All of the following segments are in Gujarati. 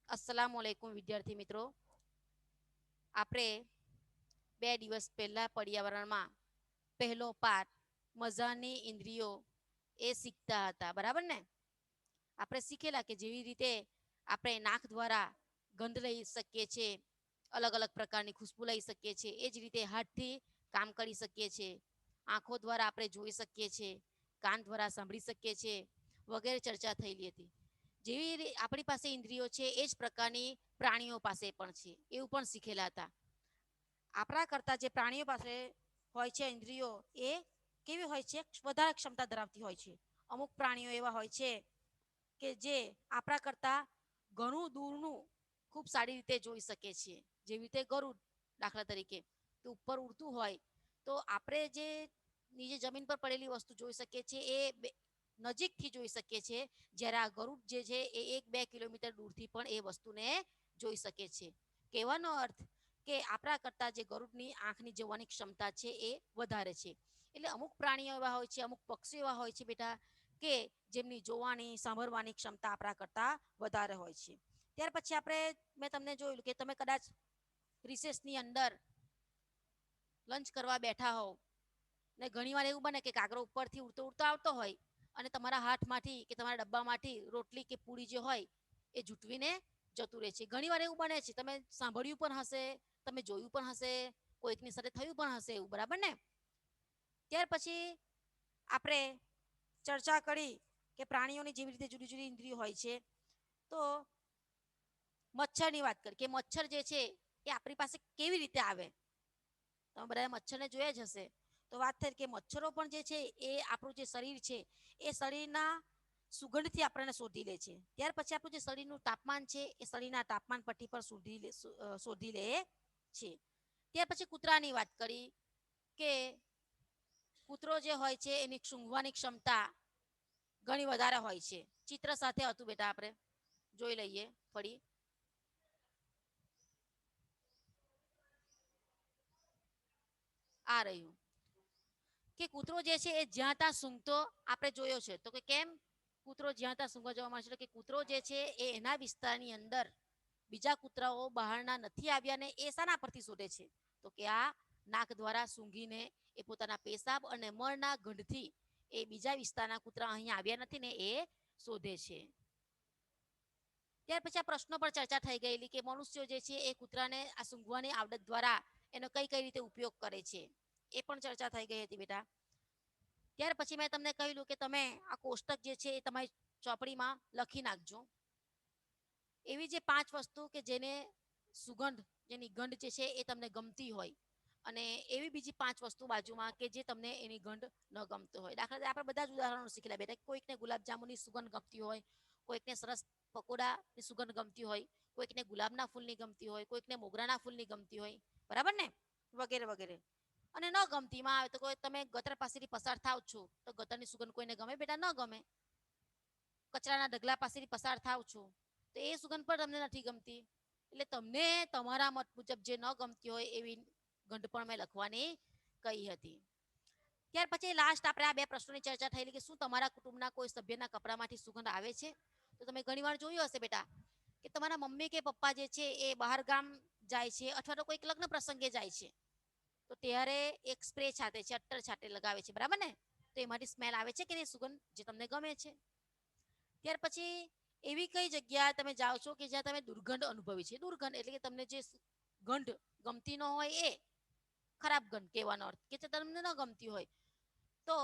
અસ્સલામુઅલૈકુમ વિદ્યાર્થી મિત્રો. આપણે 2 દિવસ પહેલા પર્યાવરણમાં પહેલો પાઠ મજાની ઇન્દ્રિયો એ શીખતા હતા, બરાબર ને? આપણે શીખેલા કે જેવી રીતે આપણે નાક દ્વારા ગંધ લઈ શકીએ છીએ, અલગ અલગ પ્રકારની ખુશ્બુ લઈ શકીએ છીએ, એ જ રીતે હાથથી કામ કરી શકીએ છીએ, આંખો દ્વારા આપણે જોઈ શકીએ છીએ, કાન દ્વારા સાંભળી શકીએ છીએ વગેરે ચર્ચા થયેલી હતી. જેવી આપણી પાસે ઇન્દ્રિયો છે એ જ પ્રકારની પ્રાણીઓ પાસે પણ છે, એવું પણ શીખેલા હતા. આપણા કરતાં જે પ્રાણીઓ પાસે હોય છે ઇન્દ્રિયો એ કેવી હોય છે, વધારે ક્ષમતા ધરાવતી હોય છે. અમુક પ્રાણીઓ એવા હોય છે કે જે આપણા કરતાં ઘણું દૂરનું ખૂબ સારી રીતે જોઈ શકે છે. જેવી રીતે ગરુડ દાખલા તરીકે તો ઉપર ઉડતું હોય તો આપણે જે નીચે જમીન પર પડેલી વસ્તુ જોઈ શકીએ છીએ એ નજીકથી જોઈ શકીએ છીએ, જ્યારે આ ગરુડ જે છે એ 1-2 કિલોમીટર દૂરથી પણ એ વસ્તુને જોઈ શકે છે. કહેવાનો અર્થ કે આપણા કરતાં જે ગરુડની આંખની જોવાની ક્ષમતા છે એ વધારે છે. એટલે અમુક પ્રાણીઓ એવા હોય છે, અમુક પક્ષીઓ એવા હોય છે બેટા કે જેમની જોવાની સાંભળવાની ક્ષમતા આપણા કરતાં વધારે હોય છે. ત્યાર પછી મેં તમને જોયું કે તમે કદાચ રિસેસની અંદર લંચ કરવા બેઠા હોવ ને ઘણીવાર એવું બને કે કાગરો ઉપરથી ઉડતો ઉડતો આવતો હોય અને તમારા હાથમાંથી કે તમારા ડબ્બામાંથી રોટલી કે પૂરી જે હોય એ જૂટવીને જતું રહે છે. ઘણીવાર એવું બને છે, તમે સાંભળ્યું પણ હશે, તમે જોયું પણ હશે, કોઈકની સાથે થયું પણ હશે એવું, બરાબર ને? ત્યાર પછી આપણે ચર્ચા કરી કે પ્રાણીઓની જેવી રીતે જુદી જુદી ઇન્દ્રિયો હોય છે, તો મચ્છરની વાત કરી કે મચ્છર જે છે એ આપણી પાસે કેવી રીતે આવે. તમે બધા મચ્છરને જોયા જ હશે. તો વાત થઈ કે મચ્છરો પણ જે છે એ આપણું જે શરીર છે એ શરીરના સુગંધથી આપણને શોધી લે છે. ત્યાર પછી આપણું જે શરીરનું તાપમાન છે એ શરીરના તાપમાન પટ્ટી પર શોધી લે છે. ત્યાર પછી કૂતરાની વાત કરી કે કૂતરો જે હોય છે એની સૂંઘવાની ક્ષમતા ઘણી વધારે હોય છે. ચિત્ર સાથે હતું બેટા, આપણે જોઈ લઈએ ફરી. આ રહ્યું કે કૂતરો જે છે એ જ્યાં ત્યાં સૂંઘતો આપણે જોયો છે. તો કે કેમ કૂતરો જ્યાં ત્યાં સૂંઘવા જવા મળશે? કે કૂતરો જે છે એ એના વિસ્તારની અંદર બીજા કૂતરાઓ બહારના નથી આવ્યા ને એ શાના પરથી શોધે છે? તો કે આ નાક દ્વારા સૂંઘીને એ પોતાના પેશાબ અને મળના ગંધથી એ બીજા વિસ્તારના કૂતરા અહીંયા આવ્યા નથી ને એ શોધે છે. ત્યાર પછી આ પ્રશ્નો પર ચર્ચા થઈ ગયેલી કે મનુષ્યો જે છે એ કૂતરાને આ સૂંઘવાની આવડત દ્વારા એનો કઈ કઈ રીતે ઉપયોગ કરે છે, એ પણ ચર્ચા થઈ ગઈ હતી બેટા. ત્યાર પછી મેં તમને કહ્યું કે તમે આ કોષ્ટક જે છે એ તમારી ચોપડીમાં લખી નાખજો. એવી જે 5 વસ્તુ કે જેને સુગંધ, જેની ગંધ જે છે એ તમને ગમતી હોય, અને એવી બીજી 5 વસ્તુ બાજુમાં કે જે તમને એની ગંધ ન ગમતો હોય. દાખલા તરીકે આપણે બધા જ ઉદાહરણો શીખેલા બેટા. કોઈકને ગુલાબજાંબુની સુગંધ ગમતી હોય, કોઈકને સરસ પકોડાની સુગંધ ગમતી હોય, કોઈકને ગુલાબના ફૂલની ગમતી હોય, કોઈકને મોગરાના ફૂલની ગમતી હોય, બરાબર ને? વગેરે વગેરે. અને ન ગમતીમાં આવે તો કોઈ તમે ગટર પાસેથી પસાર થાવ છો તો ગટરની સુગંધ કોઈને ગમે બેટા? ન ગમે. કચરાના ઢગલા પાસેથી પસાર થાવ છો તો એ સુગંધ પણ તમને નથી ગમતી. એટલે તમને તમારા મત મુજબ જે ન ગમતી હોય એવી ગંધ પણ મેં લખવાની કહી હતી. ત્યાર પછી લાસ્ટ આપણે આ 2 પ્રશ્નોની ચર્ચા થયેલી કે શું તમારા કુટુંબના કોઈ સભ્યના કપડામાંથી સુગંધ આવે છે? તો તમે ઘણીવાર જોયું હશે બેટા કે તમારા મમ્મી કે પપ્પા જે છે એ બહાર ગામ જાય છે અથવા તો કોઈક લગ્ન પ્રસંગે જાય છે તો ત્યારે એક સ્પ્રે છાંટે છે, અત્તર છાંટે લગાવે છે, બરાબર ને? તો એમાંથી સ્મેલ આવે છે કે નહીં, સુગંધ જે તમને ગમે છે. ત્યાર પછી એવી કઈ જગ્યા તમે જાઓ છો કે જ્યાં તમે દુર્ગંધ અનુભવી છે? દુર્ગંધ એટલે કે તમને જે ગંધ ગમતી ન હોય એ ખરાબ ગંધ કહેવાનો અર્થ કે જે તમને ન ગમતી હોય. તો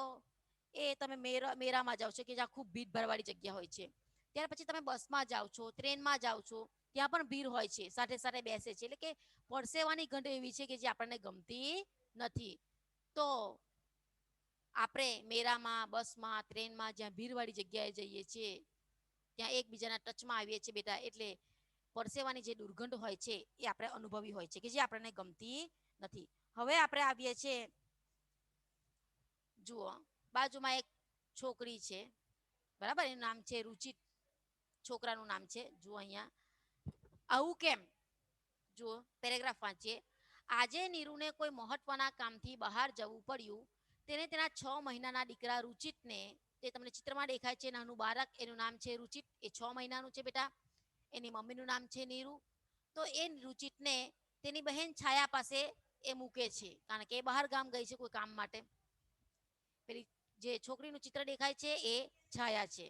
એ તમે મેરામાં જાઓ છો કે જ્યાં ખૂબ ભીડ ભરવાળી જગ્યા હોય છે. ત્યાર પછી તમે બસમાં જાઓ છો, ટ્રેનમાં જાઓ છો, ત્યાં પણ ભીડ હોય છે, સાથે સાથે બેસે છે, એટલે કે પરસેવાની ગંધ એવી છે કે જે આપણને ગમતી નથી. તો આપણે મેરામાં, બસમાં, ટ્રેનમાં જ્યાં ભીડવાળી જગ્યાએ જઈએ છીએ ત્યાં એકબીજાના ટચમાં આવીએ છીએ બેટા, એટલે પરસેવાની જે દુર્ગંધ હોય છે એ આપણે અનુભવી હોય છે કે જે આપણને ગમતી નથી. હવે આપણે આવીએ છીએ, જુઓ બાજુમાં એક છોકરી છે, બરાબર? એનું નામ છે રુચિત. છોકરાનું નામ છે, જુઓ અહીંયા. આવું કેમ? જુઓ પેરેગ્રાફ વાંચીએ. આજે નીરુને કોઈ મહત્વના કામથી બહાર જવું પડ્યું. તેને તેના 6 મહિનાના દીકરા રુચિતને, તે તમને ચિત્રમાં દેખાય છે નાનું બાળક, એનું નામ છે રુચિત, એ 6 મહિનાનું છે બેટા. એની મમ્મીનું નામ છે નીરુ. તો એ રુચિતને તેની બહેન છાયા પાસે એ મૂકે છે, કારણ કે એ બહાર ગામ ગઈ છે કોઈ કામ માટે. પેલી જે છોકરીનું ચિત્ર દેખાય છે એ છાયા છે.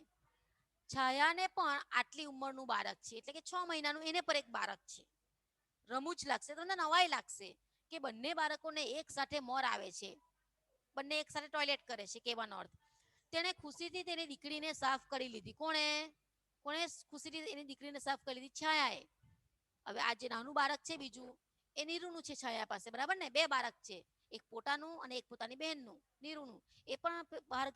છાયાને પણ આટલી ઉંમરનું બાળક છે, એટલે કે 6 મહિનાનું એને પર એક બાળક છે. રમૂજ લાગશે, તમને નવાઈ લાગશે કે બંને બાળકોને એક સાથે મોર આવે છે, બંને એક સાથે ટોયલેટ કરે છે. કહેવાનો અર્થ, તેણે ખુશીથી તેની દીકરીને સાફ કરી લીધી. કોણે કોણે ખુશીથી એની દીકરીને સાફ કરી લીધી? છાયાએ. હવે આ જે નાનું બાળક છે બીજું, એ નીરુનું છે છાયા પાસે, બરાબર ને? બે બાળક છે, એક પોતાનું અને એક પોતાની બહેનનું, નીરુનું. એ પણ બહાર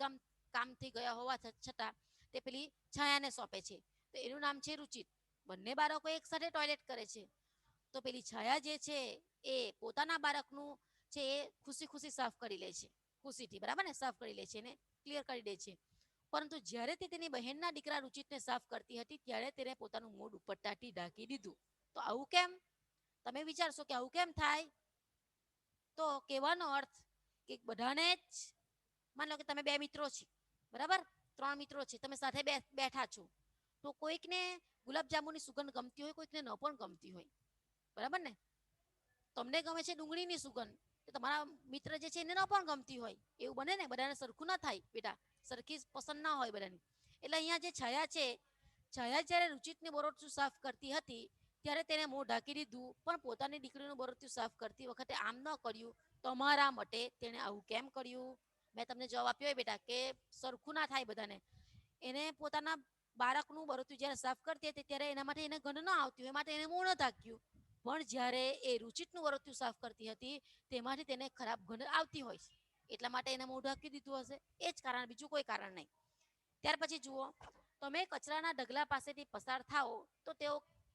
કામથી ગયા હોવા છતાં તે પેલી છાયાને સોંપે છે. તો એનું નામ છે રુચિત. બંને બાળકો એક સાથે ટોયલેટ કરે છે. તો પેલી છાયા જે છે એ પોતાના બાળકનું છે એ ખુશી ખુશી સાફ કરી લે છે, ખુશીથી, બરાબર ને? સાફ કરી લે છે, એને ક્લિયર કરી દે છે. પરંતુ જ્યારે તે તેની બહેનના દીકરા રુચિતને સાફ કરતી હતી ત્યારે તેને પોતાનું મોં દુપટ્ટાથી ઢાંકી દીધું. તો આવું કેમ? તમે વિચારશો કે આવું કેમ થાય? તો કહેવાનો અર્થ કે બધાને જ, માની લો કે તમે બે મિત્રો છે, બરાબર? 3 મિત્રો છે, તમે સાથે બેઠા છો. તો કોઈકને ગુલાબજાંબુની સુગંધ ગમતી હોય, કોઈકને ન પણ ગમતી હોય, બરાબર ને? તમને ગમે છે ડુંગળીની સુગંધ, તો તમારા મિત્ર જે છે એને ન પણ ગમતી હોય. એવું બને ને? બધાને સરખું ના થાય બેટા, સરખી પસંદ ના હોય બધાની. એટલે અહીંયા જે છાયા છે, છાયા જ્યારે રુચિતની બોરચું સાફ કરતી હતી ત્યારે તેને મોં ઢાંકી દીધું, પણ પોતાની દીકરીનું બોરચું સાફ કરતી વખતે આમ ન કર્યું. તમારા મતે તેને આવું કેમ કર્યું? મેં તમને જવાબ આપ્યો હોય બેટા કે સરખું ના થાય બધાને. એને પોતાના બાળકનું બરોતું જ્યારે સાફ કરતી હતી ત્યારે એના માટે એને ગંધ ન આવતી હોય, માટે એને મોં ન ઢાંક્યું. પણ જ્યારે એ રુચિતનું બરોતું સાફ કરતી હતી તેમાંથી તેને ખરાબ ગંધ આવતી હોય, એટલા માટે એને મોં ઢાંકી દીધું હશે. એ જ કારણ, બીજું કોઈ કારણ નહીં. ત્યાર પછી જુઓ, તમે કચરાના ઢગલા પાસેથી પસાર થાઓ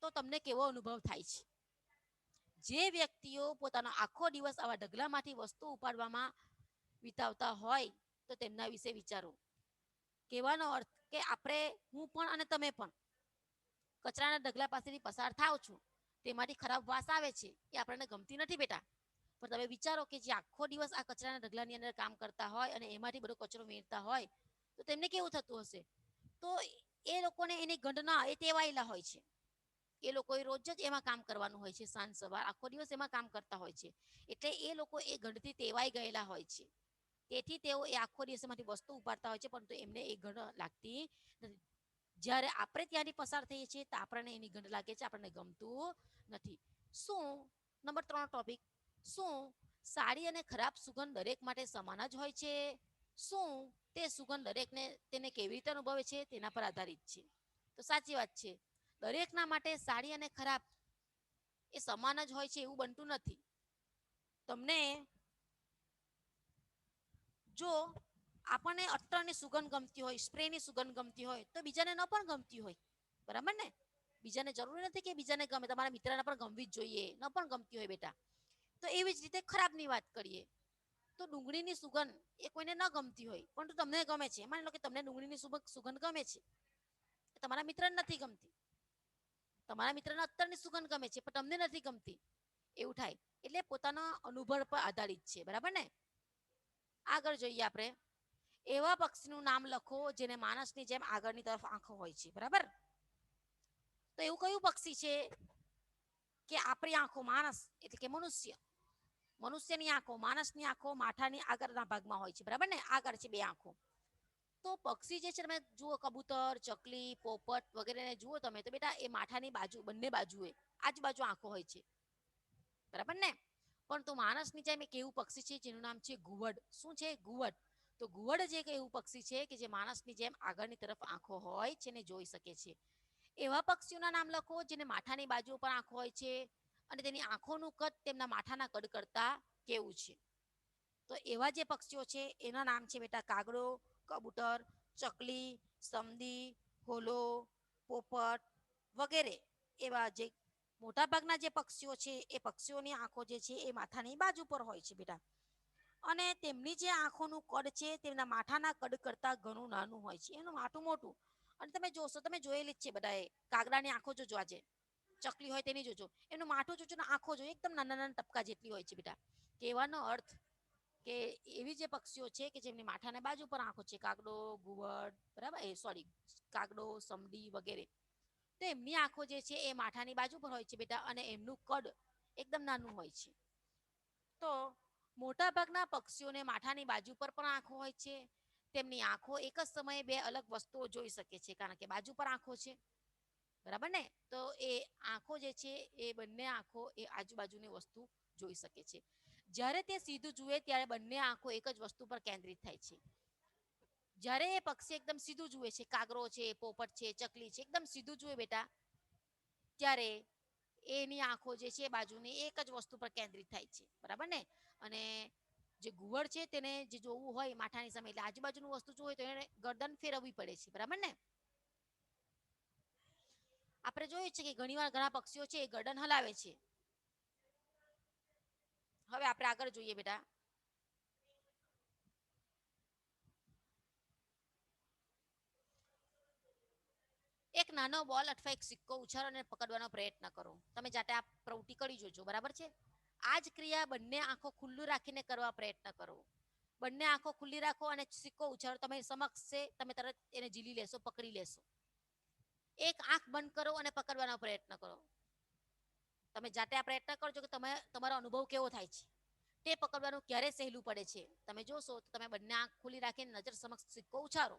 તો તમને કેવો અનુભવ થાય છે? જે વ્યક્તિઓ પોતાનો આખો દિવસ આવા ઢગલામાંથી વસ્તુ ઉપાડવામાં વિતાવતા હોય તો તેમના વિશે વિચારો. કહેવાનો અર્થ કે આપણે, હું પણ અને તમે પણ કચરાના ઢગલા પાસેથી પસાર થાવ છો, તેમાંથી ખરાબ વાસ આવે છે, એ આપણને ગમતી નથી બેટા. પણ તમે વિચારો કે જે આખો દિવસ આ કચરાના ઢગલાની અંદર કામ કરતા હોય અને એમાંથી બધો કચરો વેરતા હોય તો તેમને કેવું થતું હશે? તો એ લોકોને એની ગંધ ના, એ ટેવાયેલા હોય છે. એ લોકોએ રોજ જ એમાં કામ કરવાનું હોય છે, સાંજ સવાર આખો દિવસ એમાં કામ કરતા હોય છે. એટલે એ લોકો એ ગંધથી ટેવાઈ ગયેલા હોય છે. તેથી તેઓ એ આખો દિવસમાંથી વસ્તુ ઉપાડતા હોય છે, પરંતુ એમને એ ગંધ લાગતી નથી. જ્યારે આપણે ત્યાંથી પસાર થઈએ છીએ તો આપણને એની ગંધ લાગે છે, આપણને ગમતું નથી. શું, નંબર 3 ટોપિક, શું સારી અને ખરાબ સુગંધ દરેક માટે સમાન જ હોય છે? શું તે સુગંધ દરેકને તેને કેવી રીતે અનુભવે છે તેના પર આધારિત છે? તો સાચી વાત છે, દરેકના માટે સારી અને ખરાબ એ સમાન જ હોય છે એવું બનતું નથી. તમને જો આપણને અત્તરની સુગંધ ગમતી હોય, સ્પ્રેની સુગંધ ગમતી હોય તો બીજાને ન પણ ગમતી હોય, બરાબર ને? બીજાને જરૂરી નથી કે બીજાને ગમે, તમારા મિત્રને પણ ગમવી જ જોઈએ, ન પણ ગમતી હોય બેટા. તો એવી જ રીતે ખરાબની વાત કરીએ તો ડુંગળીની સુગંધ એ કોઈને ન ગમતી હોય પરંતુ તમને ગમે છે. માની લો કે તમને ડુંગળીની સુગંધ ગમે છે, તમારા મિત્રને નથી ગમતી. તમારા મિત્રને અત્તરની સુગંધ ગમે છે પણ તમને નથી ગમતી, એવું થાય. એટલે પોતાના અનુભવ પર આધારિત છે, બરાબર ને? આગળ જોઈએ આપણે, એવા પક્ષીનું નામ લખો જેને માણસની જેમ આગળની તરફ આંખો હોય છે, બરાબર? તો એવું કયું પક્ષી છે કે આપણી આંખો, માણસ એટલે કે મનુષ્યની આંખો, માણસની આંખો માથાની આગળના ભાગમાં હોય છે, બરાબર ને? આગળ છે બે આંખો. તો પક્ષી જે છે, તમે જુઓ કબૂતર, ચકલી, પોપટ વગેરેને જુઓ તમે તો બેટા એ માથાની બાજુ, બંને બાજુએ આજુબાજુ આંખો હોય છે, બરાબર ને? પરંતુ માણસની જેમ એક એવું પક્ષી છે જેનું નામ છે ઘુવડ. શું છે? ઘુવડ. તો ઘુવડ જે એક એવું પક્ષી છે કે જે માણસની જેમ આગળની તરફ આંખો હોય છે ને જોઈ શકે છે. એવા પક્ષીઓના નામ લખો જેને માથાની બાજુ પર આંખો હોય છે અને તેની આંખોનું કદ તેમના માથાના કદ કરતા કેવું છે. તો એવા જે પક્ષીઓ છે એના નામ છે બેટા કાગડો, કબૂતર, ચકલી, સમદી, હોલો, પોપટ વગેરે. એવા જે મોટાભાગના જે પક્ષીઓ છે એ પક્ષીઓની આંખો જે છે એ માથાની બાજુ પર હોય છે બેટા. અને તેમની જે આંખોનું કદ છે તેમના માથાના કદ કરતાં ઘણું નાનું હોય છે. એનું માથું મોટું. અને તમે જોશો, તમે જોયેલી જ છે બધાએ, કાગડાની આંખો જોજો આજે, ચકલી હોય તેની જોજો, એનું માથું જોજો ને આંખો જોજો, એકદમ નાના નાના ટપકા જેટલી હોય છે બેટા. કહેવાનો અર્થ કે એવી જે પક્ષીઓ છે કે જેમની માથાના બાજુ પર આંખો છે, કાગડો, ઘુવડ, બરાબર, કાગડો, સમડી વગેરે, તો એમની આંખો જે છે એ માથાની બાજુ પર હોય છે બેટા, અને એમનું કદ એકદમ નાનું હોય છે. તો મોટાભાગના પક્ષીઓને માથાની બાજુ પર પણ આંખો હોય છે. તેમની આંખો એક જ સમયે બે અલગ વસ્તુઓ જોઈ શકે છે, કારણ કે બાજુ પર આંખો છે. બરાબર ને? તો એ આંખો જે છે એ બંને આંખો એ આજુબાજુની વસ્તુ જોઈ શકે છે. જ્યારે તે સીધું જુએ ત્યારે બંને આંખો એક જ વસ્તુ પર કેન્દ્રિત થાય છે. જ્યારે એ પક્ષી એકદમ સીધું જુએ છે, કાગરો છે, પોપટ છે, ચકલી છે, એકદમ સીધું જુએ બેટા, ત્યારે એની આંખો જે છે બાજુની એક જ વસ્તુ પર કેન્દ્રિત થાય છે. બરાબર ને? અને જે ઘુવડ છે તેને જે જોવું હોય માથાની સામે, એટલે આજુબાજુનું વસ્તુ જોવું હોય તો એને ગરદન ફેરવવી પડે છે. બરાબર ને? આપણે જોયું છે કે ઘણીવાર ઘણા પક્ષીઓ છે એ ગરદન હલાવે છે. હવે આપણે આગળ જોઈએ બેટા. એક નાનો બોલ અથવા એક સિક્કો ઉછાળો અને પકડવાનો પ્રયત્ન કરો. તમે જાતે આ પ્રવૃત્તિ કરી જોજો. બરાબર છે? આ જ ક્રિયા બંને આંખો ખુલ્લું રાખીને કરવા પ્રયત્ન કરો. બંને આંખો ખુલ્લી રાખો અને સિક્કો ઉછાળો. તમે સમક્ષ છે, તમે તરત એને ઝીલી લેશો, પકડી લેશો. એક આંખ બંધ કરો અને પકડવાનો પ્રયત્ન કરો. તમે જાતે આ પ્રયત્ન કરજો કે તમે તમારો અનુભવ કેવો થાય છે. તે પકડવાનું ક્યારે સહેલું પડે છે. તમે જોશો તો તમે બંને આંખ ખુલ્લી રાખીને નજર સમક્ષ સિક્કો ઉછાળો,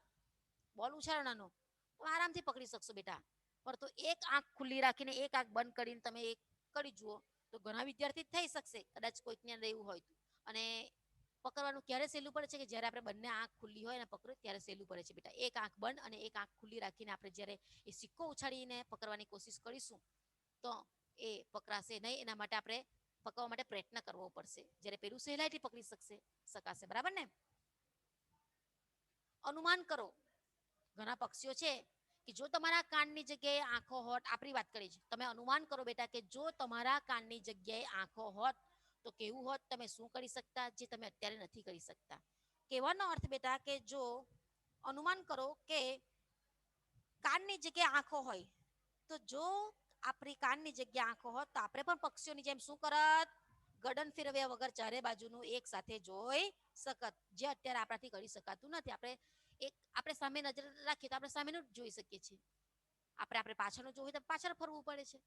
બોલ ઉછાળો નાનો, તો આરામથી પકડી શકશો બેટા. પરંતુ એક આંખ ખુલ્લી રાખીને એક આંખ બંધ કરીને તમે એક કરી જુઓ તો ઘણા વિદ્યાર્થી થઈ શકશે, કદાચ કોઈકને એવું હોય તો. અને પકડવાનું ક્યારે સહેલું પડે છે કે જ્યારે આપણે બંને આંખ ખુલ્લી હોય અને પકડો ત્યારે સહેલું પડે છે બેટા. એક આંખ બંધ અને એક આંખ ખુલ્લી રાખીને આપણે જ્યારે એ સિક્કો ઉછાળીને પકડવાની કોશિશ કરીશું તો એ પકડાશે નહીં. એના માટે આપણે પકડવા માટે પ્રયત્ન કરવો પડશે. જ્યારે પેલું સહેલાઈથી પકડી શકાશે. બરાબર ને? અનુમાન કરો. ઘણા પક્ષીઓ છે કે જો તમારા કાનની જગ્યાએ આંખો હોત, આપણી વાત કરી છે, તમે અનુમાન કરો બેટા કે જો તમારા કાનની જગ્યાએ આંખો હોત તો કેવું હોત, તમે શું કરી શકતા જે તમે અત્યારે નથી કરી શકતા. કહેવાનો અર્થ બેટા કે જો અનુમાન કરો કે કાનની જગ્યાએ આંખો હોય, તો જો આપણી કાનની જગ્યાએ આંખો હોત તો આપણે પણ પક્ષીઓની જેમ શું કરત? ગરદન ફેરવ્યા વગર ચારે બાજુનું એક સાથે જોઈ શકત, જે અત્યારે આપણાથી કરી શકાતું નથી. આપણે સામે નજર રાખીએ તો આપણે સામેનું જ જોઈ શકીએ છીએ. આપણે પાછળનું જોવું હોય તો પાછળ ફરવું પડે છે.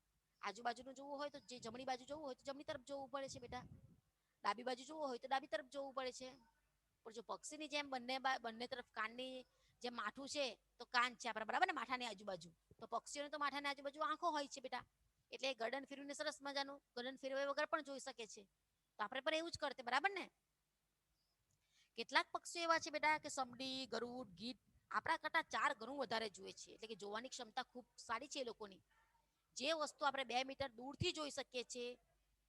આજુબાજુનું જોવું હોય તો જે જમણી બાજુ જોવું હોય તો જમણી તરફ જોવું પડે છે બેટા. ડાબી બાજુ જોવું હોય તો ડાબી તરફ જોવું પડે છે. પણ જો પક્ષીની જેમ બંને તરફ કાનની જે માથું છે તો કાન છે આપણા, બરાબર ને? માથાની આજુબાજુ તો પક્ષીઓને તો માથાની આજુબાજુ આંખો હોય છે બેટા. એટલે ગરદન ફેરવીને સરસ મજાનું ગરદન ફેરવ્યા વગર પણ જોઈ શકે છે. તો આપણે પણ એવું જ કરતે. બરાબર ને? કેટલાક પક્ષીઓ એવા છે બેટા કે સમડી, ગરુડ, ગીધ આપણા કરતા 4 ગણું વધારે જુએ છે. એટલે કે જોવાની ક્ષમતા ખૂબ સારી છે એ લોકોની. જે વસ્તુ આપણે 2 મીટર દૂરથી જોઈ શકીએ છીએ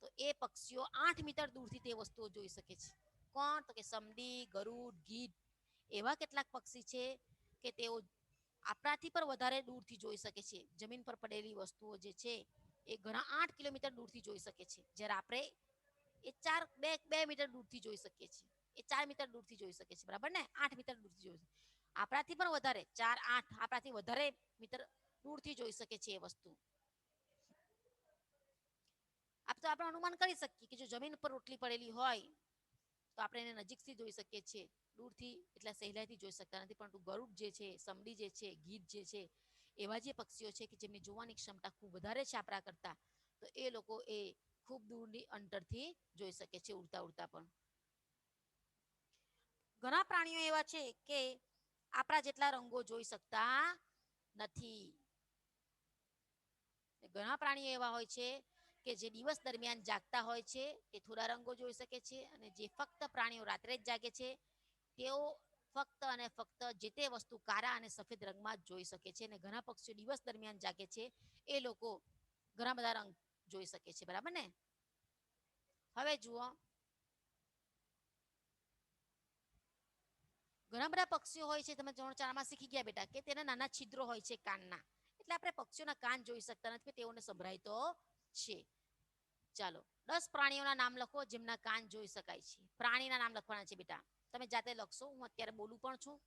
તો એ પક્ષીઓ 8 મીટર દૂરથી તે વસ્તુઓ જોઈ શકે છે. કોણ? તો કે સમડી, ગરુડ, ગીધ એવા કેટલાક પક્ષી છે કે તેઓ આપણાથી પણ વધારે દૂરથી જોઈ શકે છે. જમીન પર પડેલી વસ્તુઓ જે છે એ ઘણા 8 કિલોમીટર દૂરથી જોઈ શકે છે. જ્યારે આપણે એ 2 મીટર દૂરથી જોઈ શકીએ છીએ. એ 4 મીટર દૂરથી જોઈ શકે છે. બરાબર ને? 8 મીટર દૂરથી જોઈ શકે. આપણાથી પણ વધારે 4, 8 આપણાથી વધારે મીટર દૂરથી જોઈ શકે છે એ વસ્તુ. આપણે અનુમાન કરી શકીએ કે જો જમીન પર રોટલી પડેલી હોય તો આપણે એને નજીકથી જોઈ શકીએ છીએ. દૂરથી એટલા સહેલાઈથી જોઈ શકતા નથી. પરંતુ ગરુડ જે છે, સમડી જે છે, ગીધ જે છે, એવા જે પક્ષીઓ છે કે જેમની જોવાની ક્ષમતા ખૂબ વધારે છે આપણા કરતા, તો એ લોકો એ ખૂબ દૂરની અંતરથી જોઈ શકે છે, ઉડતા ઉડતા પણ. ઘણા પ્રાણીઓ એવા છે કે આપણા જેટલા રંગો જોઈ શકતા નથી. ઘણા પ્રાણીઓ એવા હોય છે કે જે દિવસ દરમિયાન જાગતા હોય છે તે થોડા રંગો જોઈ શકે છે, અને જે ફક્ત પ્રાણીઓ રાત્રે જ જાગે છે તેઓ ફક્ત અને ફક્ત જે તે વસ્તુ કાળા અને સફેદ રંગમાં જ જોઈ શકે છે. અને ઘણા પક્ષીઓ દિવસ દરમિયાન જાગે છે એ લોકો ઘણા બધા રંગ જોઈ શકે છે. બરાબર ને? હવે જુઓ, ઘણા બધા પક્ષીઓ હોય છે, તમે ધોરણ 4 માં શીખી ગયા બેટા, કે તેના નાના છિદ્રો હોય છે કાનના. એટલે આપણે પક્ષીઓના કાન જોઈ શકતા નથી, તેઓને સંભળાય તો છે. ચાલો 10 પ્રાણીઓના નામ લખો જેમના કાન જોઈ શકાય છે. પ્રાણીના નામ લખવાના છે બેટા. તમે જાતે લખશો, હું અત્યારે બોલું પણ છું.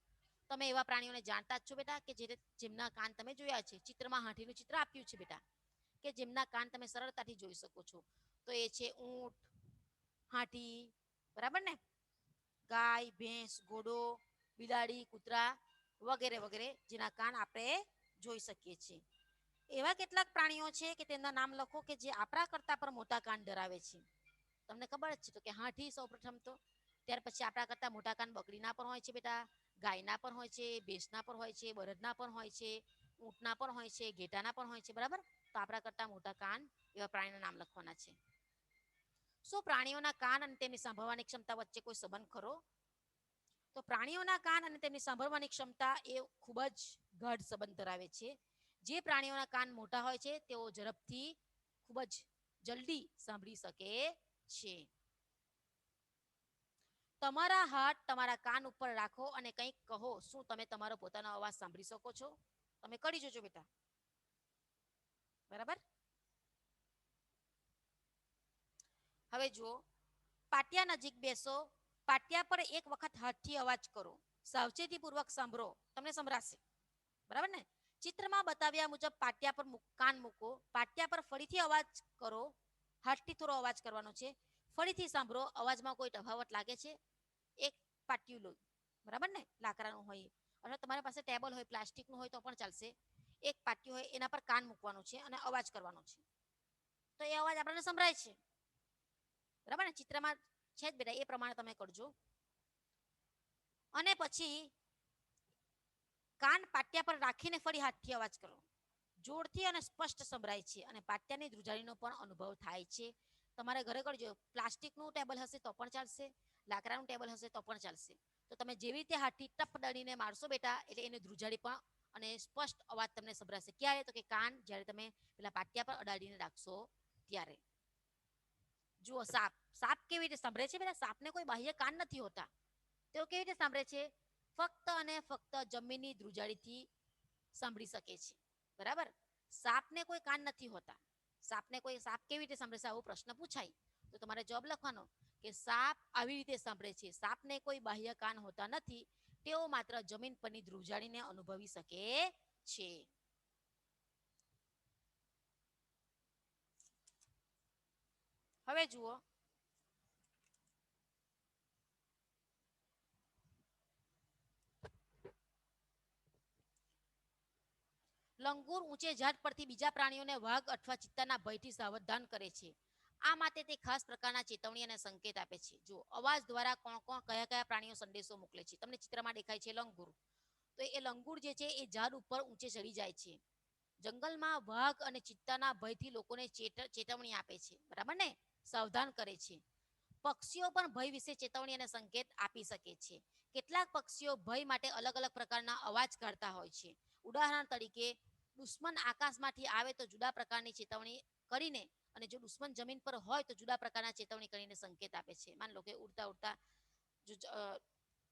તમે એવા પ્રાણીઓને જાણતા જ છો બેટા કે જેમના કાન તમે જોયા છે. ચિત્રમાં હાથીનું ચિત્ર આપ્યું છે બેટા, કે જેમના કાન તમે સરળતાથી જોઈ શકો છો. તો એ છે ઊંટ, હાથી, બરાબર ને? ગાય, ભેંસ, ઘોડો, બિલાડી, કૂતરા વગેરે વગેરે, જેના કાન આપણે જોઈ શકીએ છીએ. એવા કેટલાક પ્રાણીઓ છે કે તેમના નામ લખો કે જે આપણા કરતા પણ મોટા કાન ધરાવે છે. તમને ખબર જ છે તો કે હાથી સૌપ્રથમ તો, ત્યાર પછી આપણા કરતા મોટા કાન બકરીના પણ હોય છે બેટા, ગાયના પણ હોય છે, ભેંસના પણ હોય છે, બળદના પણ હોય છે, ઊંટના પણ હોય છે, ઘેટાના પણ હોય છે, બરાબર. તો આપણા કરતા મોટા કાન એવા પ્રાણીના નામ લખવાના છે. શું પ્રાણીઓના કાન અને તેમની સાંભળવાની ક્ષમતા વચ્ચે કોઈ સંબંધ ખરો? તો પ્રાણીઓના કાન અને તેમની સાંભળવાની ક્ષમતા એ ખૂબ જ ગાઢ સંબંધ ધરાવે છે. જે પ્રાણીઓના કાન મોટા હોય છે તેઓ ઝડપથી ખૂબ જ જલ્દી સાંભળી શકે છે. તમારા હાથ તમારા કાન ઉપર રાખો અને કંઈક કહો. શું તમે તમારો પોતાનો અવાજ સાંભળી શકો છો? તમે કરી જોજો બેટા, બરાબર. હવે જુઓ, પાટિયા નજીક બેસો, પાટિયા પર એક વખત હાથથી અવાજ કરો, સાવચેતીપૂર્વક સાંભળો, તમને સંભળાશે, બરાબર ને. ચિત્રમાં બતાવ્યા મુજબ પાટિયા પર કાન મૂકો, પાટિયા પર ફરીથી અવાજ કરો, હાથથી થોડો અવાજ કરવાનો છે, ફરીથી સાંભળો, અવાજમાં કોઈ તફાવત લાગે છે? એક પાટિયું લો, બરાબર ને, લાકડાનું હોય અથવા તમારી પાસે ટેબલ હોય પ્લાસ્ટિકનું હોય તો પણ ચાલશે. એક પાટિયું હોય એના પર કાન મૂકવાનું છે અને અવાજ કરવાનો છે, તો એ અવાજ આપણને સંભળાય છે, બરાબર ને. ચિત્રમાં છે જ બેટા, એ પ્રમાણે તમે કરજો. અને પછી કાન પાટિયા પર રાખીને ફરી હાથથી અવાજ કરો, જોરથી અને સ્પષ્ટ સંભળાય છે અને પાટિયાની ધ્રુજારીનો પણ અનુભવ થાય છે. તમારે ઘરે કરજો, પ્લાસ્ટિકનું ટેબલ હશે તો પણ ચાલશે, લાકડાનું ટેબલ હશે તો પણ ચાલશે. તો તમે જેવી રીતે હાથથી ટપ દળીને મારશો બેટા એટલે એને ધ્રુજારી પણ અને સ્પષ્ટ અવાજ તમને સંભળાશે. ક્યારે? તો કે કાન જ્યારે તમે પેલા પાટિયા પર અડાડીને રાખશો ત્યારે. જુઓ, સાપ, સાપ કેવી રીતે સાંભળે છે બેટા? સાપને કોઈ બાહ્ય કાન નથી હોતા, તેઓ કેવી રીતે સાંભળે છે? ફક્ત અને ફક્ત જમીનની ધ્રુજારીથી સાંભળી શકે છે, બરાબર. સાપને કોઈ કાન નથી હોતા, સાપ કેવી રીતે સાંભળે છે આવો પ્રશ્ન પૂછાય તો તમારે જવાબ લખવાનો કે સાપ આવી રીતે સાંભળે છે. સાપને કોઈ બાહ્ય કાન હોતા નથી, તેઓ માત્ર જમીન પરની ધ્રુજારીને અનુભવી શકે છે. હવે જુઓ, લંગૂર ઊંચે ઝાડ પરથી બીજા પ્રાણીઓને વાઘ અથવા ચિત્તાના ભયથી સાવધાન કરે છે. આ માટે તે ખાસ પ્રકારના ચેતવણી અને સંકેત આપે છે. જો અવાજ દ્વારા કોણ કોણ કયા કયા પ્રાણીઓ સંદેશો મોકલે છે, તમને ચિત્રમાં દેખાય છે લંગૂર. તો એ લંગૂર જે છે એ ઝાડ ઉપર ઊંચે ચડી જાય છે, જંગલમાં વાઘ અને ચિત્તાના ભયથી લોકોને ચેતવણી આપે છે, બરાબર ને, સાવધાન કરે છે. પક્ષીઓ પણ ભય વિશે ચેતવણી અને સંકેત આપી શકે છે. કેટલાક પક્ષીઓ ભય માટે અલગ અલગ પ્રકારના અવાજ કાઢતા હોય છે. ઉદાહરણ તરીકે, દુશ્મન આકાશમાંથી આવે તો જુદા પ્રકારની ચેતવણી કરીને, અને જો દુશ્મન જમીન પર હોય તો જુદા પ્રકારના ચેતવણી કરીને સંકેત આપે છે. માન લો કે ઉડતા ઉડતા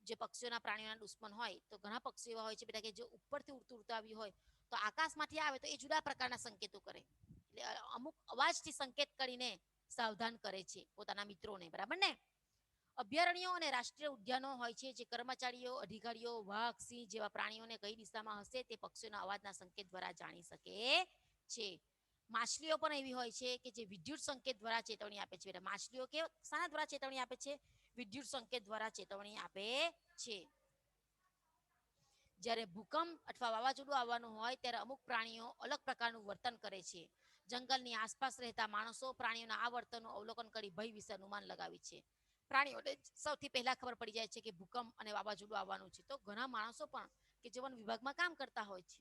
જે પક્ષીઓના પ્રાણીઓના દુશ્મન હોય તો ઘણા પક્ષીઓ એવા હોય છે બેટા કે જે ઉપરથી ઉડતું ઉડતું આવ્યું હોય તો આકાશમાંથી આવે તો એ જુદા પ્રકારના સંકેતો કરે, એટલે અમુક અવાજથી સંકેત કરીને સાવધાન કરે છે પોતાના મિત્રોને, બરાબર ને. અભયારણ્યો અને રાષ્ટ્રીય ઉદ્યાનો હોય છે, જે કર્મચારીઓ, અધિકારીઓ વાઘ, સિંહ જેવા પ્રાણીઓને કઈ દિશામાં હશે તે પક્ષીઓના અવાજના સંકેત દ્વારા જાણી શકે છે. માછલીઓ પણ એવી હોય છે કે જે વિદ્યુત સંકેત દ્વારા ચેતવણી આપે છે. માછલીઓ કે શાના દ્વારા ચેતવણી આપે છે? વિદ્યુત સંકેત દ્વારા ચેતવણી આપે છે. જ્યારે ભૂકંપ અથવા વાવાઝોડું આવવાનું હોય ત્યારે અમુક પ્રાણીઓ અલગ પ્રકારનું વર્તન કરે છે. જંગલની આસપાસ રહેતા માણસો પ્રાણીઓના આ વર્તનનું અવલોકન કરી ભય વિશે અનુમાન લગાવે છે. પ્રાણીઓને સૌથી પહેલા ખબર પડી જાય છે કે ભૂકંપ અને વાવાઝોડું આવવાનું છે, તો ઘણા માણસો પણ કે જે વન વિભાગમાં કામ કરતા હોય છે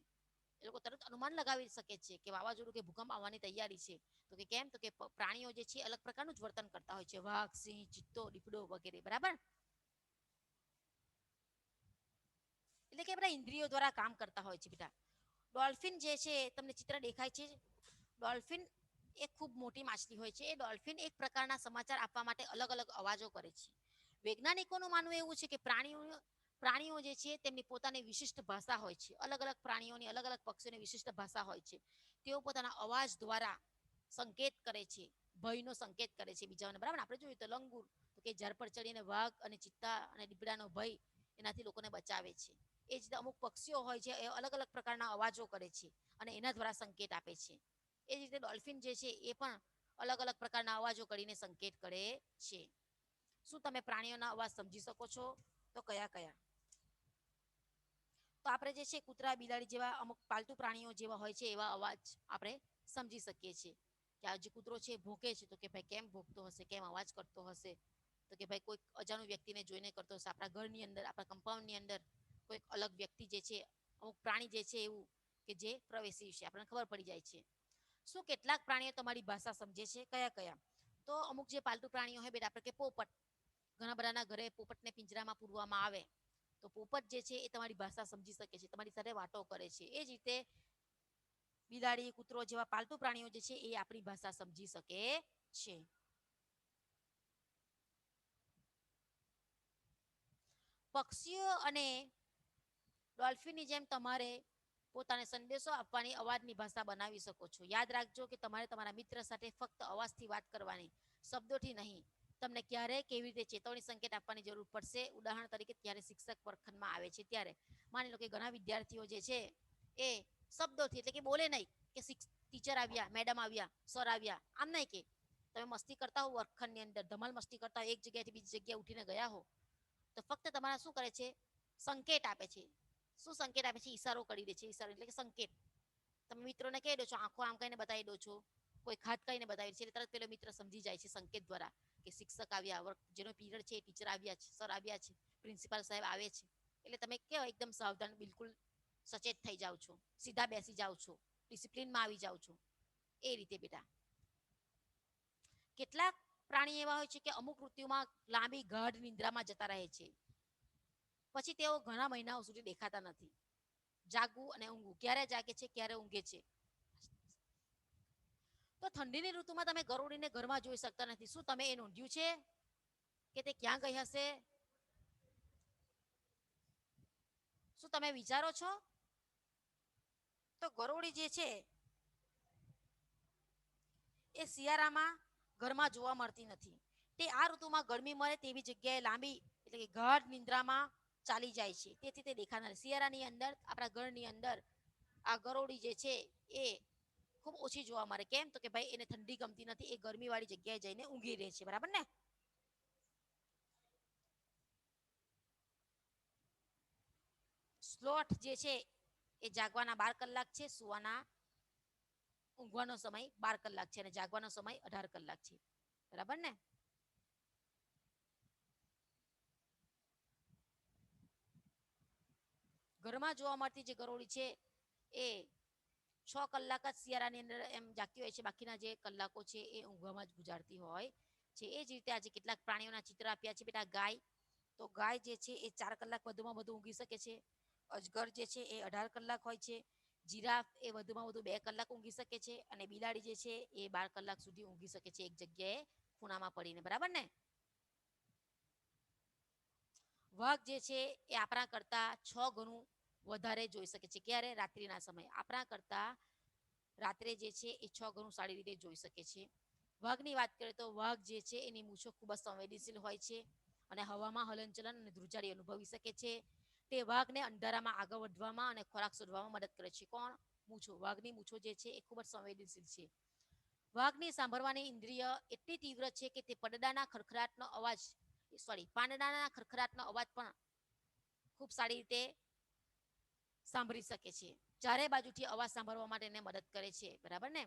એ લોકો તરત અનુમાન લગાવી શકે છે કે વાવાઝોડું કે ભૂકંપ આવવાની તૈયારી છે. તો કે કેમ? તો કે પ્રાણીઓ જે છે અલગ પ્રકારનું જ વર્તન કરતા હોય છે, વાઘ, સિંહ, ચિત્તો, દીપડો વગેરે, બરાબર. એટલે કે બધા ઇન્દ્રિયો દ્વારા કામ કરતા હોય છે બેટા. ડોલ્ફિન જે છે તમને ચિત્ર દેખાય છે, ડોલ્ફિન એક ખૂબ મોટી માછલી હોય છે. એ ડોલ્ફિન એક પ્રકારના સમાચાર આપવા માટે અલગ અલગ અવાજો કરે છે. વૈજ્ઞાનિકોનું માનવું એવું છે કે પ્રાણીઓ જે છે તેમની પોતાની વિશિષ્ટ ભાષા હોય છે. અલગ અલગ પ્રાણીઓની અલગ અલગ પક્ષીઓની વિશિષ્ટ ભાષા હોય છે. તેઓ પોતાના અવાજ દ્વારા સંકેત કરે છે, ભયનો સંકેત કરે છે બીજાઓને, બરાબર. આપણે જોયું તો લંગૂર તો કે ઝાડ પર ચડીને વાઘ અને ચિત્તા અને દીપડાનો ભય એનાથી લોકોને બચાવે છે. એ જ અમુક પક્ષીઓ હોય છે એ અલગ અલગ પ્રકારના અવાજો કરે છે અને એના દ્વારા સંકેત આપે છે. એ જ રીતે ડોલ્ફિન જે છે એ પણ અલગ અલગ પ્રકારના અવાજો કરીને સંકેત કરે છે. શું તમે પ્રાણીઓના અવાજ સમજી શકો છો? તો કયા કયા? તો આપણે જે છે કૂતરા બિલાડી જેવા અમુક પાલતુ પ્રાણીઓ જેવા હોય છે એવા અવાજ આપણે સમજી શકીએ છીએ કે આ જે કૂતરો છે ભૂકે છે તો કે ભાઈ કેમ ભૂકતો હશે, કેમ અવાજ કરતો હશે, તો કે ભાઈ કોઈ અજાણ્યું વ્યક્તિને જોઈને કરતો હશે. આપણા ઘરની અંદર, આપણા કમ્પાઉન્ડની અંદર કોઈક અલગ વ્યક્તિ જે છે, અમુક પ્રાણી જે છે એવું કે જે પ્રવેશી છે, આપણને ખબર પડી જાય છે. શું કેટલાક પ્રાણીઓ તમારી ભાષા સમજે છે? કયા કયા? તો અમુક જે પાલતુ પ્રાણીઓ હોય બેટા, આપણે કે પોપટ, ઘણા બધાના ઘરે પોપટને પિંજરામાં પૂરવામાં આવે તો પોપટ જે છે એ તમારી ભાષા સમજી શકે છે, તમારી સાથે વાતો કરે છે. એ જ રીતે બિલાડી, કૂતરો જેવા પાલતુ પ્રાણીઓ જે છે એ આપણી ભાષા સમજી શકે છે. પક્ષીઓ અને ડોલ્ફિનની જેમ તમારે પોતાને સંદેશો આપવાની અવાજની ભાષા બનાવી શકો છો. યાદ રાખજો કે તમારે તમારા મિત્ર સાથે ફક્ત અવાજથી વાત કરવાની, શબ્દોથી નહીં. તમને ક્યારે કેવી રીતે ચેતવણી સંકેત આપવાની જરૂર પડશે, ઉદાહરણ તરીકે ત્યારે શિક્ષક વર્ગખંડમાં આવે છે ત્યારે. માની લો કે ઘણા વિદ્યાર્થીઓ જે છે એ શબ્દોથી, એટલે કે બોલે નહીં, કે ટીચર આવ્યા, મેડમ આવ્યા, સર આવ્યા, આમ નહીં કે તમે મસ્તી કરતા હો વર્ગખંડની અંદર, ધમાલ મસ્તી કરતા હો, એક જગ્યાએથી બીજી જગ્યાએ ઉઠીને ગયા હો, તો ફક્ત તમારા શું કરે છે, સંકેત આપે છે. શું સંકેત આપે છે? ઈશારો કરી દે છે. ઈશારો એટલે કે સંકેત. તમે મિત્રોને કહી દો છો, આંખો આમ કહીને બતાવી દો છો, કોઈ હાથ કહીને બતાવી દે છે, એટલે તરત પેલો મિત્ર સમજી જાય છે સંકેત દ્વારા કે શિક્ષક આવ્યા, જેનો પીરિયડ છે એ ટીચર આવ્યા છે, સર આવ્યા છે, પ્રિન્સિપાલ સાહેબ આવે છે. એટલે તમે કેવો એકદમ સાવધાન, બિલકુલ સચેત થઈ જાઓ છો, સીધા બેસી જાઓ છો, ડિસિપ્લિનમાં આવી જાઓ છો. એ રીતે બેટા. કેટલાક પ્રાણી એવા હોય છે કે અમુક ઋતુમાં લાંબી ગાઢ નિંદ્રામાં જતા રહે છે, પછી તેઓ ઘણા મહિનાઓ સુધી દેખાતા નથી. જાગવું અને ઊંઘવું, ક્યારે જાગે છે, ક્યારે ઊંઘે છે. તો ઠંડીની ઋતુમાં તમે ગરોળીને ઘરમાં જોઈ શકતા નથી. શું તમે એ નોંધ્યું છે કે તે ક્યાં ગઈ હશે? શું તમે વિચારો છો? તો ગરોળી જે છે એ શિયાળામાં ઘરમાં જોવા મળતી નથી. તે આ ઋતુમાં ગરમી મળે તેવી જગ્યાએ લાંબી, એટલે કે ગાઢ નિંદ્રામાં ચાલી જાય છે. તેથી તે દેખાતા નથી. શિયાળાની અંદર આપણા ઘરની અંદર આ ગરોળી જે છે એ ખૂબ ઓછી જોવા મળે. કેમ? તો કે ભાઈ એને ઠંડી ગમતી નથી, એ ગરમીવાળી જગ્યાએ જઈને ઊંઘી રહે છે. બરાબર ને? સ્લોથ જે છે એ જાગવાના 12 કલાક છે, સુવાના ઊંઘવાનો સમય 12 કલાક છે, અને જાગવાનો સમય 18 કલાક છે. બરાબર ને? ઘરમાં જોવા મળતી જે ગરોળી છે એ 6 કલાક જ શિયાળાની અંદર એમ જાગતી હોય છે, બાકીના જે કલાકો છે એ ઊંઘવામાં જ ગુજારતી હોય છે. એ જ રીતે આજે કેટલાક પ્રાણીઓના ચિત્ર આપ્યા છે બેટા. ગાય, તો ગાય જે છે એ 4 કલાક વધુમાં વધુ ઊંઘી શકે છે. અજગર જે છે એ 18 કલાક હોય છે. જીરાફ એ વધુમાં વધુ 2 કલાક ઊંઘી શકે છે, અને બિલાડી જે છે એ 12 કલાક સુધી ઊંઘી શકે છે એક જગ્યાએ ખૂણામાં પડીને. બરાબર ને? વાઘ જે છે એ આપણા કરતા 6 ગણું વધારે જોઈ શકે છે. ક્યારે? રાત્રિના સમયે. આપણા કરતા રાત્રે જે છે એ 6 ગણું સારી રીતે જોઈ શકે છે. વાઘની વાત કરીએ તો વાઘ જે છે એની મૂછો ખૂબ જ સંવેદનશીલ હોય છે, અને હવામાં હલનચલન અને ધ્રુજારી અનુભવી શકે છે. તે વાઘને અંધારામાં આગળ વધવામાં અને ખોરાક શોધવામાં મદદ કરે છે. કોણ? મૂછો. વાઘની મૂછો જે છે એ ખૂબ જ સંવેદનશીલ છે. વાઘની સાંભળવાની ઇન્દ્રિય એટલી તીવ્ર છે કે તે પડદાના ખડખડાટનો અવાજ, પાંદડાના ખડખડાટનો અવાજ પણ ખૂબ સારી રીતે સાંભળી શકે છે. ચારે બાજુથી અવાજ સાંભળવા માટે એને મદદ કરે છે. બરાબર ને?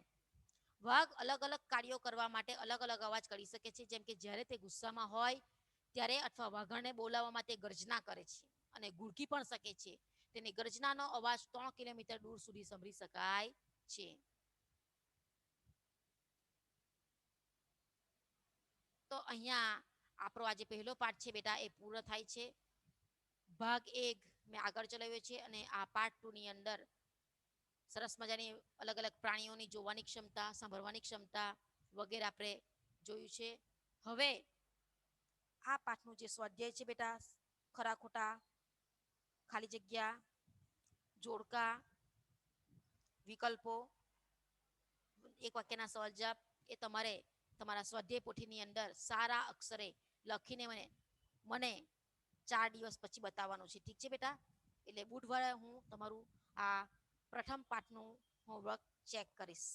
વાઘ અલગ અલગ કાર્યો કરવા માટે અલગ અલગ અવાજ કરી શકે છે. જેમ કે જ્યારે તે ગુસ્સામાં હોય ત્યારે, અથવા વાઘણને બોલાવવા માટે ગર્જના કરે છે, અને ગુરકી પણ શકે છે. તેની ગર્જનાનો અવાજ 3 કિલોમીટર દૂર સુધી સાંભળી શકાય છે. તો અહીંયા આપણો આજે પહેલો પાઠ છે બેટા એ પૂરો થાય છે. ભાગ 1 મેં આગળ ચલાવ્યો છે, અને આ પાર્ટ 2 ની અંદર સરસ મજાની અલગ અલગ પ્રાણીઓની જોવાની ક્ષમતા, સાંભળવાની ક્ષમતા વગેરે આપણે જોયું છે. હવે આ પાઠનું જે સ્વાધ્યાય છે બેટા, ખરા ખોટા, ખાલી જગ્યા, જોડકા, વિકલ્પો, એક વાક્યના સવાલ જવાબ, એ તમારે તમારા સ્વાધ્યાય પોથીની અંદર સારા અક્ષરે લખીને મને 4 દિવસ પછી બતાવવાનું છે. ઠીક છે બેટા? એટલે બુધવારે હું તમારું આ પ્રથમ પાઠનું હોમવર્ક ચેક કરીશ.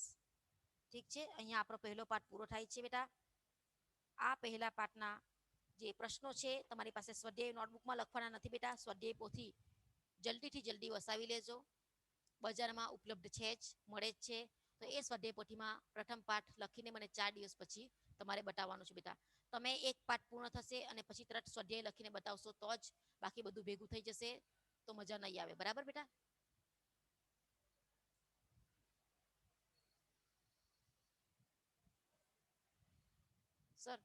ઠીક છે? અહીંયા આપણો પહેલો પાઠ પૂરો થાય છે બેટા. આ પહેલા પાઠના જે પ્રશ્નો છે તમારી પાસે સ્વાધ્યાય નોટબુકમાં લખવાના નથી બેટા, સ્વાધ્યાય પોથી જલ્દીથી જલ્દી વસાવી લેજો. બજારમાં ઉપલબ્ધ છે જ, મળે જ છે. તો એ સ્વાધ્યાય પોથીમાં પ્રથમ પાઠ લખીને મને 4 દિવસ પછી તમારે બતાવવાનું છે બેટા. તમે એક પાઠ પૂર્ણ થશે અને પછી તરત સ્વાધ્યાય લખીને બતાવશો તો જ, બાકી બધું ભેગું થઈ જશે તો મજા નહીં આવે. બરાબર બેટા? સર